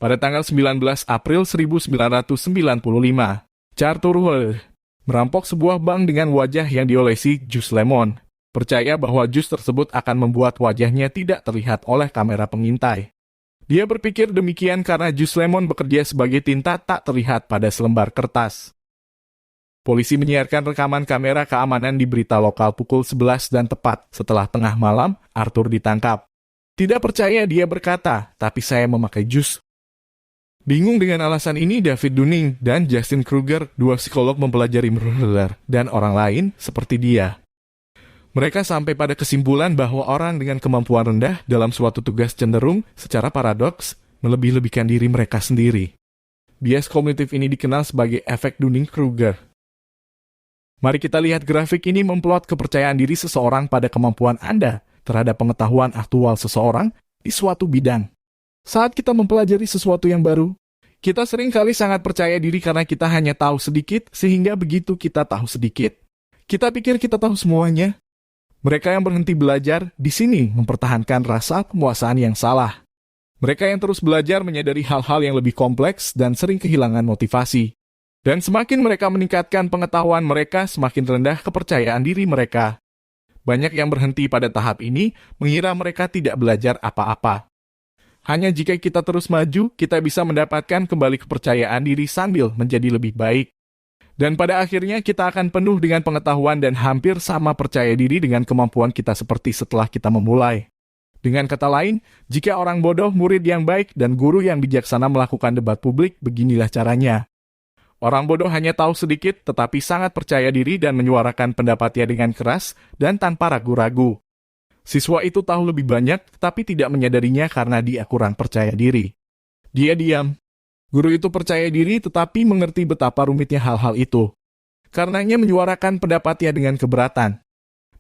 Pada tanggal 19 April 1995, Arthur Weller merampok sebuah bank dengan wajah yang diolesi jus lemon. Percaya bahwa jus tersebut akan membuat wajahnya tidak terlihat oleh kamera pengintai. Dia berpikir demikian karena jus lemon bekerja sebagai tinta tak terlihat pada selembar kertas. Polisi menyiarkan rekaman kamera keamanan di berita lokal pukul 11 dan tepat setelah tengah malam, Arthur ditangkap. Tidak percaya, dia berkata, "Tapi saya memakai jus." Bingung dengan alasan ini, David Dunning dan Justin Kruger, dua psikolog mempelajari Weller dan orang lain seperti dia. Mereka sampai pada kesimpulan bahwa orang dengan kemampuan rendah dalam suatu tugas cenderung, secara paradoks, melebih-lebihkan diri mereka sendiri. Bias kognitif ini dikenal sebagai efek Dunning-Kruger. Mari kita lihat grafik ini memplot kepercayaan diri seseorang pada kemampuan Anda terhadap pengetahuan aktual seseorang di suatu bidang. Saat kita mempelajari sesuatu yang baru, kita seringkali sangat percaya diri karena kita hanya tahu sedikit, sehingga begitu kita tahu sedikit, kita pikir kita tahu semuanya. Mereka yang berhenti belajar di sini mempertahankan rasa kepuasan yang salah. Mereka yang terus belajar menyadari hal-hal yang lebih kompleks dan sering kehilangan motivasi. Dan semakin mereka meningkatkan pengetahuan mereka, semakin rendah kepercayaan diri mereka. Banyak yang berhenti pada tahap ini mengira mereka tidak belajar apa-apa. Hanya jika kita terus maju, kita bisa mendapatkan kembali kepercayaan diri sambil menjadi lebih baik. Dan pada akhirnya kita akan penuh dengan pengetahuan dan hampir sama percaya diri dengan kemampuan kita seperti setelah kita memulai. Dengan kata lain, jika orang bodoh, murid yang baik, dan guru yang bijaksana melakukan debat publik, beginilah caranya. Orang bodoh hanya tahu sedikit, tetapi sangat percaya diri dan menyuarakan pendapatnya dengan keras dan tanpa ragu-ragu. Siswa itu tahu lebih banyak, tapi tidak menyadarinya karena dia kurang percaya diri. Dia diam. Guru itu percaya diri, tetapi mengerti betapa rumitnya hal-hal itu. Karenanya menyuarakan pendapatnya dengan keberatan.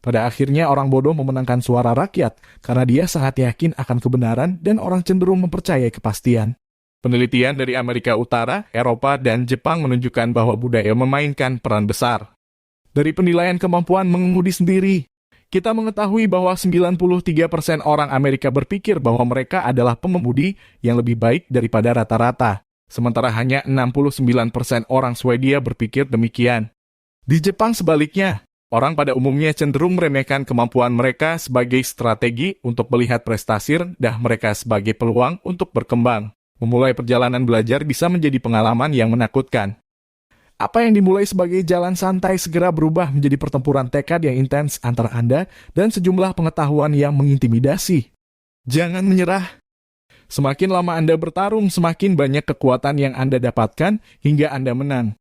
Pada akhirnya orang bodoh memenangkan suara rakyat, karena dia sangat yakin akan kebenaran dan orang cenderung mempercayai kepastian. Penelitian dari Amerika Utara, Eropa, dan Jepang menunjukkan bahwa budaya memainkan peran besar. Dari penilaian kemampuan mengemudi sendiri, kita mengetahui bahwa 93% orang Amerika berpikir bahwa mereka adalah pengemudi yang lebih baik daripada rata-rata, sementara hanya 69% orang Swedia berpikir demikian. Di Jepang sebaliknya, orang pada umumnya cenderung meremehkan kemampuan mereka sebagai strategi untuk melihat prestasi rendah mereka sebagai peluang untuk berkembang. Memulai perjalanan belajar bisa menjadi pengalaman yang menakutkan. Apa yang dimulai sebagai jalan santai segera berubah menjadi pertempuran tekad yang intens antara Anda dan sejumlah pengetahuan yang mengintimidasi. Jangan menyerah. Semakin lama Anda bertarung, semakin banyak kekuatan yang Anda dapatkan hingga Anda menang.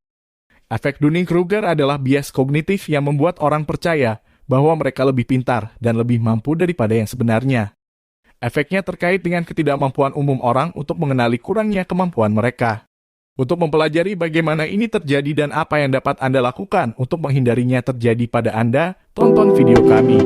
Efek Dunning-Kruger adalah bias kognitif yang membuat orang percaya bahwa mereka lebih pintar dan lebih mampu daripada yang sebenarnya. Efeknya terkait dengan ketidakmampuan umum orang untuk mengenali kurangnya kemampuan mereka. Untuk mempelajari bagaimana ini terjadi dan apa yang dapat Anda lakukan untuk menghindarinya terjadi pada Anda, tonton video kami.